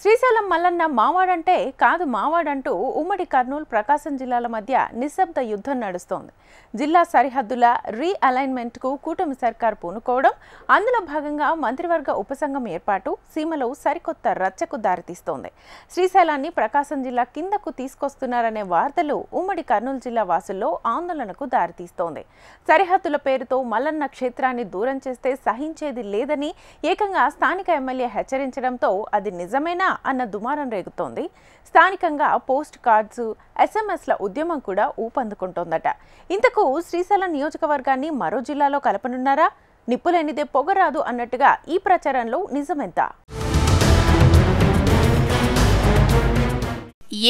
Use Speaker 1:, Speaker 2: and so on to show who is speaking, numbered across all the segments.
Speaker 1: శ్రీశైలం మల్లన్న మావాడంటే కాదు మావాడంటూ ఉమ్మడి కర్నూలు ప్రకాశం జిల్లాల మధ్య నిశ్శబ్ద యుద్ధం నడుస్తోంది. జిల్లా సరిహద్దుల రీఅలైన్మెంట్కు కూటమి సర్కార్ పూనుకోవడం, అందులో భాగంగా మంత్రివర్గ ఉపసంఘం ఏర్పాటు సీమలో సరికొత్త రచ్చకు దారితీస్తోంది. శ్రీశైలాన్ని ప్రకాశం జిల్లా కిందకు తీసుకొస్తున్నారనే వార్తలు ఉమ్మడి కర్నూలు జిల్లా వాసుల్లో ఆందోళనకు దారితీస్తోంది. సరిహద్దుల పేరుతో మల్లన్న క్షేత్రాన్ని దూరం చేస్తే సహించేది లేదని ఏకంగా స్థానిక ఎమ్మెల్యే హెచ్చరించడంతో అది నిజమేనా అన్న దుమారం రేగుతోంది. స్థానికంగా పోస్ట్ కార్డ్స్, SMS ల ఉద్యమం కూడా ఊపందుకుంటోందట. ఇంతకు శ్రీశైలం నియోజకవర్గాన్ని మరో జిల్లాలో కలపనున్నారా? నిప్పులేనిదే పొగరాదు అన్నట్టుగా ఈ ప్రచారంలో నిజమెంత?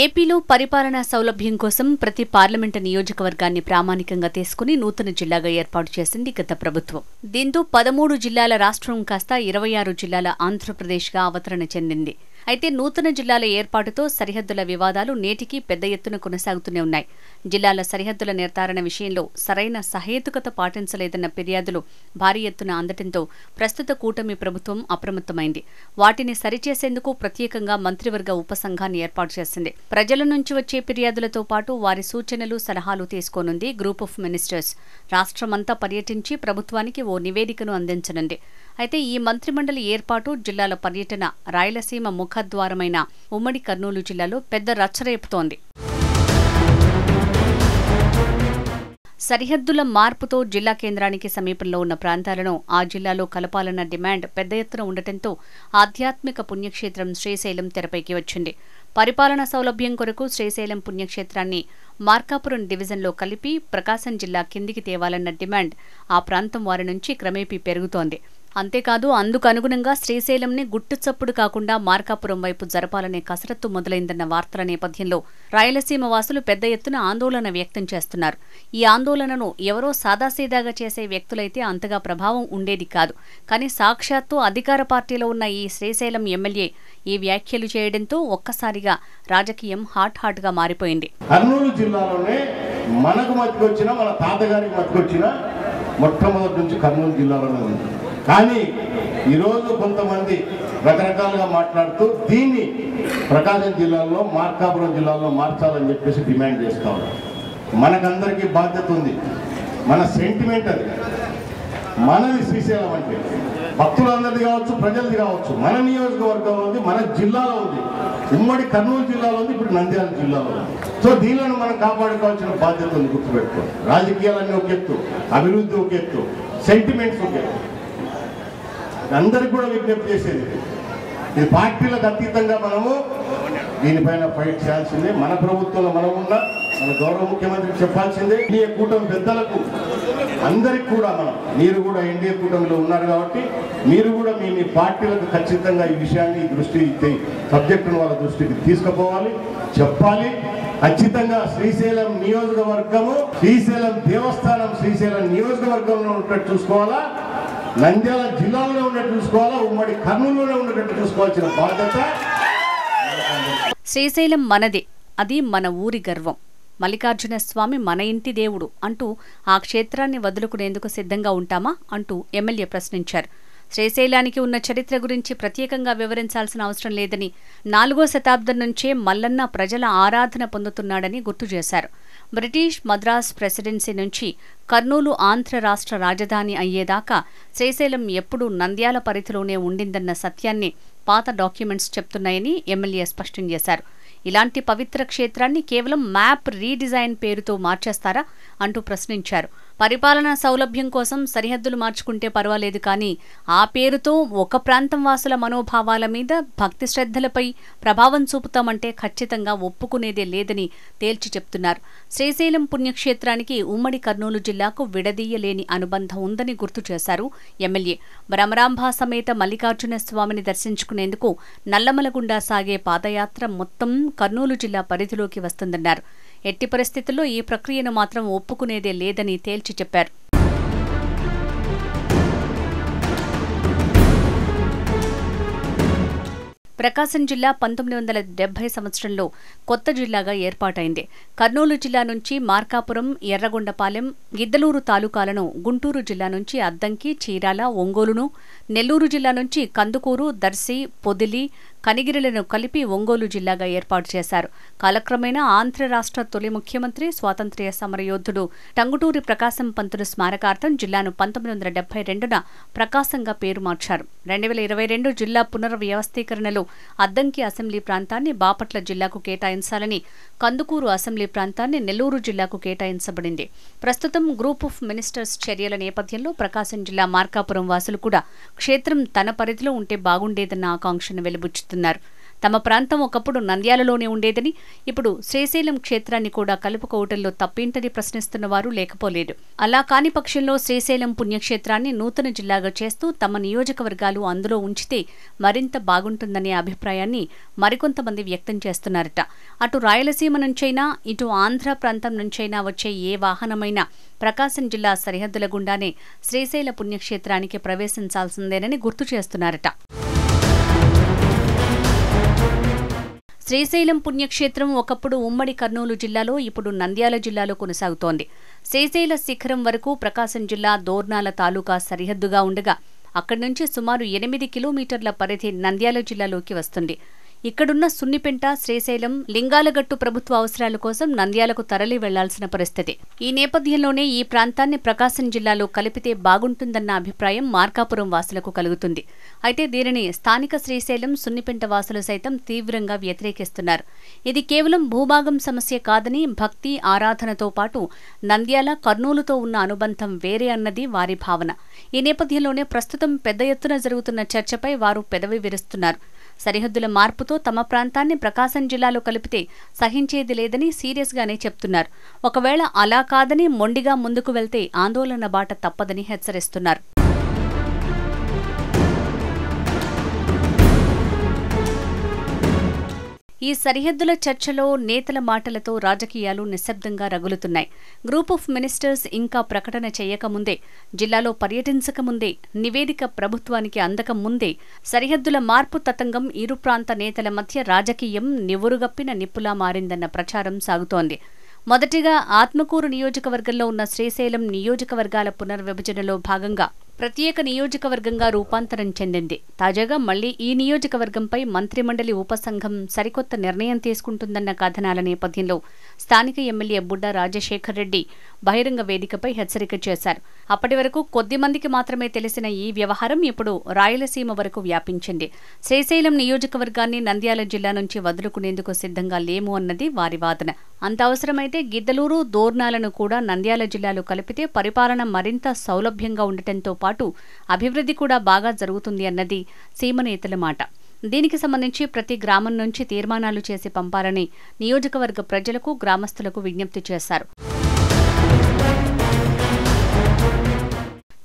Speaker 2: ఏపీలో పరిపాలనా సౌలభ్యం కోసం ప్రతి పార్లమెంటు నియోజకవర్గాన్ని ప్రామాణికంగా తీసుకుని నూతన జిల్లాగా ఏర్పాటు చేసింది గత ప్రభుత్వం. దీంతో 13 జిల్లాల రాష్ట్రం కాస్త 26 జిల్లాల ఆంధ్రప్రదేశ్గా అవతరణ చెందింది. అయితే నూతన జిల్లాల ఏర్పాటుతో సరిహద్దుల వివాదాలు నేటికి పెద్ద ఎత్తున కొనసాగుతూనే ఉన్నాయి. జిల్లాల సరిహద్దుల నిర్ధారణ విషయంలో సరైన సహేతుకత పాటించలేదన్న ఫిర్యాదులు భారీ ఎత్తున అందటంతో ప్రస్తుత కూటమి ప్రభుత్వం అప్రమత్తమైంది. వాటిని సరిచేసేందుకు ప్రత్యేకంగా మంత్రివర్గ ఉపసంఘాన్ని ఏర్పాటు చేసింది. ప్రజల నుంచి వచ్చే ఫిర్యాదులతో పాటు వారి సూచనలు, సలహాలు తీసుకోనుంది గ్రూప్ ఆఫ్ మినిస్టర్స్. రాష్ట్రమంతా పర్యటించి ప్రభుత్వానికి ఓ నివేదికను అందించనుంది. అయితే ఈ మంత్రిమండలి ఏర్పాటు, జిల్లాల పర్యటన రాయలసీమ ముఖద్వారమైన ఉమ్మడి కర్నూలు జిల్లాలో పెద్ద రచ్చరేపుతోంది. సరిహద్దుల మార్పుతో జిల్లా కేంద్రానికి సమీపంలో ఉన్న ప్రాంతాలను ఆ జిల్లాలో కలపాలన్న డిమాండ్ పెద్ద ఎత్తున ఉండటంతో ఆధ్యాత్మిక పుణ్యక్షేత్రం శ్రీశైలం తెరపైకి వచ్చింది. పరిపాలనా సౌలభ్యం కొరకు శ్రీశైలం పుణ్యక్షేత్రాన్ని మార్కాపురం డివిజన్లో కలిపి ప్రకాశం జిల్లా కిందికి తేవాలన్న డిమాండ్ ఆ ప్రాంతం వారి నుంచి క్రమేపీ పెరుగుతోంది. అంతేకాదు అందుకు అనుగుణంగా శ్రీశైలంని గుట్టుచప్పుడు కాకుండా మార్కాపురం వైపు జరపాలనే కసరత్తు మొదలైందన్న వార్తల నేపథ్యంలో రాయలసీమ వాసులు పెద్ద ఎత్తున ఆందోళన వ్యక్తం చేస్తున్నారు. ఈ ఆందోళనను ఎవరో సాదాసీదాగా చేసే వ్యక్తులైతే అంతగా ప్రభావం ఉండేది కాదు. కానీ సాక్షాత్తు అధికార పార్టీలో ఉన్న ఈ శ్రీశైలం ఎమ్మెల్యే ఈ వ్యాఖ్యలు చేయడంతో ఒక్కసారిగా రాజకీయం హాట్గా మారిపోయింది.
Speaker 3: కర్నూలు జిల్లాలోనే మనకు మధ్యకొచ్చిన, మన తాతగారికి మధ్యకొచ్చిన మొట్టమొదటి నుంచి కర్నూలు జిల్లాలోనే ఉంది. కానీ ఈరోజు కొంతమంది రకరకాలుగా మాట్లాడుతూ దీన్ని ప్రకాశం జిల్లాలో, మార్కాపురం జిల్లాలో మార్చాలని చెప్పేసి డిమాండ్ చేస్తూ ఉన్నారు. మనకందరికీ బాధ్యత ఉంది. మన సెంటిమెంట్ అది. మనది శ్రీశైలం అంటే భక్తులందరిది కావచ్చు, ప్రజలది కావచ్చు. మన నియోజకవర్గంలో ఉంది, మన జిల్లాలో ఉంది, ఉమ్మడి కర్నూలు జిల్లాలో ఉంది, ఇప్పుడు నంద్యాల జిల్లాలో ఉంది. సో దీనిలను మనం కాపాడుకోవాల్సిన బాధ్యత ఉంది. గుర్తుపెట్టుకోండి. రాజకీయాలన్నీ ఒక ఎత్తు, అభివృద్ధి ఒక ఎత్తు, సెంటిమెంట్స్ ఒక ఎత్తు. అందరికి కూడా విజ్ఞప్తి చేసేది ఇది పార్టీలకు అతీతంగా మనము దీనిపైన ఫైట్ చేయాల్సిందే. మన ప్రభుత్వంలో మనం ఉన్న మన గౌరవ ముఖ్యమంత్రికి చెప్పాల్సిందే. ఎన్డీఏ కూటమి పెద్దలకు అందరికి కూడా మీరు కూడా ఎన్డీఏ కూటమిలో ఉన్నారు కాబట్టి మీరు కూడా మీ పార్టీలకు ఖచ్చితంగా ఈ విషయాన్ని సబ్జెక్టును వాళ్ళ దృష్టికి తీసుకుపోవాలి, చెప్పాలి. ఖచ్చితంగా శ్రీశైలం నియోజకవర్గము, శ్రీశైలం దేవస్థానం శ్రీశైలం నియోజకవర్గంలో ఉన్నట్టు చూసుకోవాలా, నంద్యాల జిల్లాలో ఉన్నట్టు చూసుకోవాలా, ఉమ్మడి కర్నూలులోనే ఉన్నట్టు చూసుకోవాల్సిన బాధ్యత.
Speaker 2: శ్రీశైలం మనదే, అది మన ఊరి గర్వం. మల్లికార్జున స్వామి మన ఇంటి దేవుడు అంటూ ఆ క్షేత్రాన్ని వదులుకునేందుకు సిద్ధంగా ఉంటామా అంటూ ఎమ్మెల్యే ప్రశ్నించారు. శ్రీశైలానికి ఉన్న చరిత్ర గురించి ప్రత్యేకంగా వివరించాల్సిన అవసరం లేదని, 4వ శతాబ్దం నుంచే మల్లన్న ప్రజల ఆరాధన పొందుతున్నాడని గుర్తు చేశారు. బ్రిటిష్ మద్రాస్ ప్రెసిడెన్సీ నుంచి కర్నూలు ఆంధ్ర రాష్ట్ర రాజధాని అయ్యేదాకా శ్రీశైలం ఎప్పుడూ నంద్యాల పరిధిలోనే ఉండిందన్న సత్యాన్ని పాత డాక్యుమెంట్స్ చెప్తున్నాయని ఎమ్మెల్యే స్పష్టం చేశారు. ఇలాంటి పవిత్ర క్షేత్రాన్ని కేవలం మ్యాప్ రీడిజైన్ పేరుతో మార్చేస్తారా అంటూ ప్రశ్నించారు. పరిపాలనా సౌలభ్యం కోసం సరిహద్దులు మార్చుకుంటే పర్వాలేదు, కానీ ఆ పేరుతో ఒక ప్రాంతం వాసుల మనోభావాల మీద, భక్తి శ్రద్ధలపై ప్రభావం చూపుతామంటే ఖచ్చితంగా ఒప్పుకునేదే లేదని తేల్చి చెప్తున్నారు. శ్రీశైలం పుణ్యక్షేత్రానికి ఉమ్మడి కర్నూలు జిల్లాకు విడదీయలేని అనుబంధం ఉందని గుర్తు చేశారు ఎమ్మెల్యే. భ్రమరాంభ సమేత మల్లికార్జున స్వామిని దర్శించుకునేందుకు నల్లమల గుండా సాగే పాదయాత్ర మొత్తం కర్నూలు జిల్లా పరిధిలోకి వస్తుందన్నారు. ఎట్టి పరిస్థితుల్లో ఈ ప్రక్రియను మాత్రం ఒప్పుకునేదే లేదని తేల్చి చెప్పారు. ప్రకాశం జిల్లా 1970 సంవత్సరంలో కొత్త జిల్లాగా ఏర్పాటైంది. కర్నూలు జిల్లా నుంచి మార్కాపురం, ఎర్రగొండపాలెం, గిద్దలూరు తాలూకాలను, గుంటూరు జిల్లా నుంచి అద్దంకి, చీరాల, ఒంగోలును, నెల్లూరు జిల్లా నుంచి కందుకూరు, దర్శి, పొదిలి, కనిగిరిలను కలిపి ఒంగోలు జిల్లాగా ఏర్పాటు చేశారు. కాలక్రమేణా ఆంధ్ర రాష్ట్ర తొలి ముఖ్యమంత్రి, స్వాతంత్ర్య సమరయోధుడు టంగుటూరి ప్రకాశం పంతులు స్మారకార్థం జిల్లాను 1972న ప్రకాశంగా పేరు మార్చారు. 2022 జిల్లా పునర్వ్యవస్థీకరణలో అద్దంకి అసెంబ్లీ ప్రాంతాన్ని బాపట్ల జిల్లాకు కేటాయించాలని, కందుకూరు అసెంబ్లీ ప్రాంతాన్ని నెల్లూరు జిల్లాకు కేటాయించబడింది. ప్రస్తుతం గ్రూప్ ఆఫ్ మినిస్టర్స్ చర్యల నేపథ్యంలో ప్రకాశం జిల్లా మార్కాపురం వాసులు కూడా క్షేత్రం తన పరిధిలో ఉంటే బాగుండేదన్న ఆకాంక్షను వెలిబుచ్చుతున్నారు. తమ ప్రాంతం ఒకప్పుడు నంద్యాలలోనే ఉండేదని, ఇప్పుడు శ్రీశైలం క్షేత్రాన్ని కూడా కలుపుకోవటంలో తప్పేంటని ప్రశ్నిస్తున్న వారు లేకపోలేదు. అలా కాని పక్షంలో శ్రీశైలం పుణ్యక్షేత్రాన్ని నూతన జిల్లాగా చేస్తూ తమ నియోజకవర్గాలు అందులో ఉంచితే మరింత బాగుంటుందనే అభిప్రాయాన్ని మరికొంతమంది వ్యక్తం చేస్తున్నారట. అటు రాయలసీమ నుంచైనా, ఇటు ఆంధ్ర ప్రాంతం నుంచైనా వచ్చే ఏ వాహనమైనా ప్రకాశం జిల్లా సరిహద్దుల గుండానే శ్రీశైల పుణ్యక్షేత్రానికి ప్రవేశించాల్సిందేనని గుర్తు చేస్తున్నారట. శ్రీశైలం పుణ్యక్షేత్రం ఒకప్పుడు ఉమ్మడి కర్నూలు జిల్లాలో, ఇప్పుడు నంద్యాల జిల్లాలో కొనసాగుతోంది. శ్రీశైల శిఖరం వరకు ప్రకాశం జిల్లా దోర్నాల తాలూకా సరిహద్దుగా ఉండగా అక్కడి నుంచి సుమారు 8 కిలోమీటర్ల పరిధి నంద్యాల జిల్లాలోకి వస్తుంది. ఇక్కడున్న సున్నిపెంట, శ్రీశైలం, లింగాలగట్టు ప్రభుత్వ అవసరాల కోసం నంద్యాలకు తరలి వెళ్లాల్సిన పరిస్థితి. ఈ నేపథ్యంలోనే ఈ ప్రాంతాన్ని ప్రకాశం జిల్లాలో కలిపితే బాగుంటుందన్న అభిప్రాయం మార్కాపురం వాసులకు కలుగుతుంది. అయితే దీనిని స్థానిక శ్రీశైలం, సున్నిపెంట వాసులు సైతం తీవ్రంగా వ్యతిరేకిస్తున్నారు. ఇది కేవలం భూభాగం సమస్య కాదని, భక్తి, ఆరాధనతో పాటు నంద్యాల, కర్నూలుతో ఉన్న అనుబంధం వేరే అన్నది వారి భావన. ఈ నేపథ్యంలోనే ప్రస్తుతం పెద్ద ఎత్తున జరుగుతున్న చర్చపై వారు పెదవి విరుస్తున్నారు. సరిహద్దుల మార్పుతో తమ ప్రాంతాన్ని ప్రకాశం జిల్లాలో కలిపితే సహించేది లేదని సీరియస్గానే చెప్తున్నారు. ఒకవేళ అలా కాదని మొండిగా ముందుకు వెళ్తే ఆందోళన బాట తప్పదని హెచ్చరిస్తున్నారు. ఈ సరిహద్దుల చర్చలో నేతల మాటలతో రాజకీయాలు నిశ్శబ్దంగా రగులుతున్నాయి. గ్రూప్ ఆఫ్ మినిస్టర్స్ ఇంకా ప్రకటన చేయకముందే, జిల్లాలో పర్యటించకముందే, నివేదిక ప్రభుత్వానికి అందకముందే సరిహద్దుల మార్పు తతంగం ఇరు ప్రాంత నేతల మధ్య రాజకీయం నివురుగప్పిన నిప్పులా మారిందన్న ప్రచారం సాగుతోంది. మొదటిగా ఆత్మకూరు నియోజకవర్గంలో ఉన్న శ్రీశైలం నియోజకవర్గాల పునర్విభజనలో భాగంగా ప్రత్యేక నియోజకవర్గంగా రూపాంతరం చెందింది. తాజాగా మళ్లీ ఈ నియోజకవర్గంపై మంత్రిమండలి ఉపసంఘం సరికొత్త నిర్ణయం తీసుకుంటుందన్న కథనాల నేపథ్యంలో స్థానిక ఎమ్మెల్యే బుడ్డా రాజశేఖర్ రెడ్డి బహిరంగ వేదికపై హెచ్చరిక చేశారు. అప్పటి వరకు కొద్ది మందికి మాత్రమే తెలిసిన ఈ వ్యవహారం ఇప్పుడు రాయలసీమ వరకు వ్యాపించింది. శ్రీశైలం నియోజకవర్గాన్ని నంద్యాల జిల్లా నుంచి వదులుకునేందుకు సిద్ధంగా లేము అన్నది వారి వాదన. అంత అవసరమైతే గిద్దలూరు, దోర్నాలను కూడా నంద్యాల జిల్లాలో కలిపితే పరిపాలన మరింత సౌలభ్యంగా ఉండటంతో పాటు అభివృద్ధి కూడా బాగా జరుగుతుంది అన్నది సీమనేతల మాట. దీనికి సంబంధించి ప్రతి గ్రామం నుంచి తీర్మానాలు చేసి పంపాలని నియోజకవర్గ ప్రజలకు, గ్రామస్తులకు విజ్ఞప్తి చేశారు.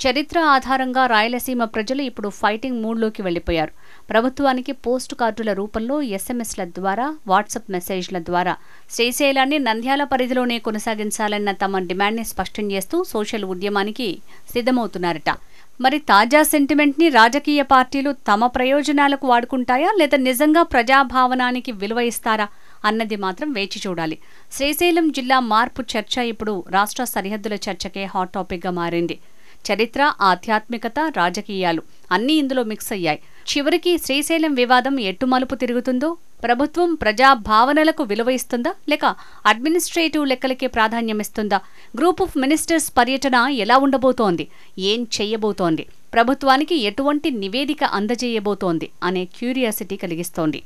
Speaker 2: చరిత్ర ఆధారంగా రాయలసీమ ప్రజలు ఇప్పుడు ఫైటింగ్ మూడ్లోకి వెళ్లిపోయారు. ప్రభుత్వానికి పోస్టు కార్డుల రూపంలో ఎస్ఎంఎస్ల ద్వారా, వాట్సాప్ మెసేజ్ల ద్వారా శ్రీశైలాన్ని నంద్యాల పరిధిలోనే కొనసాగించాలన్న తమ డిమాండ్ని స్పష్టం చేస్తూ సోషల్ ఉద్యమానికి సిద్ధమవుతున్నారట. మరి తాజా సెంటిమెంట్ని రాజకీయ పార్టీలు తమ ప్రయోజనాలకు వాడుకుంటాయా, లేదా నిజంగా ప్రజాభావనానికి విలువ ఇస్తారా అన్నది మాత్రం వేచి చూడాలి. శ్రీశైలం జిల్లా మార్పు చర్చ ఇప్పుడు రాష్ట్ర సరిహద్దుల చర్చకే హాట్ టాపిక్గా మారింది. చరిత్ర, ఆధ్యాత్మికత, రాజకీయాలు అన్నీ ఇందులో మిక్స్ అయ్యాయి. చివరికి శ్రీశైలం వివాదం ఎట్టు మలుపు తిరుగుతుందో, ప్రభుత్వం ప్రజా భావనలకు విలువ ఇస్తుందా, లేక అడ్మినిస్ట్రేటివ్ లెక్కలకే ప్రాధాన్యమిస్తుందా, గ్రూప్ ఆఫ్ మినిస్టర్స్ పర్యటన ఎలా ఉండబోతోంది, ఏం చెయ్యబోతోంది, ప్రభుత్వానికి ఎటువంటి నివేదిక అందజేయబోతోంది అనే క్యూరియాసిటీ కలిగిస్తోంది.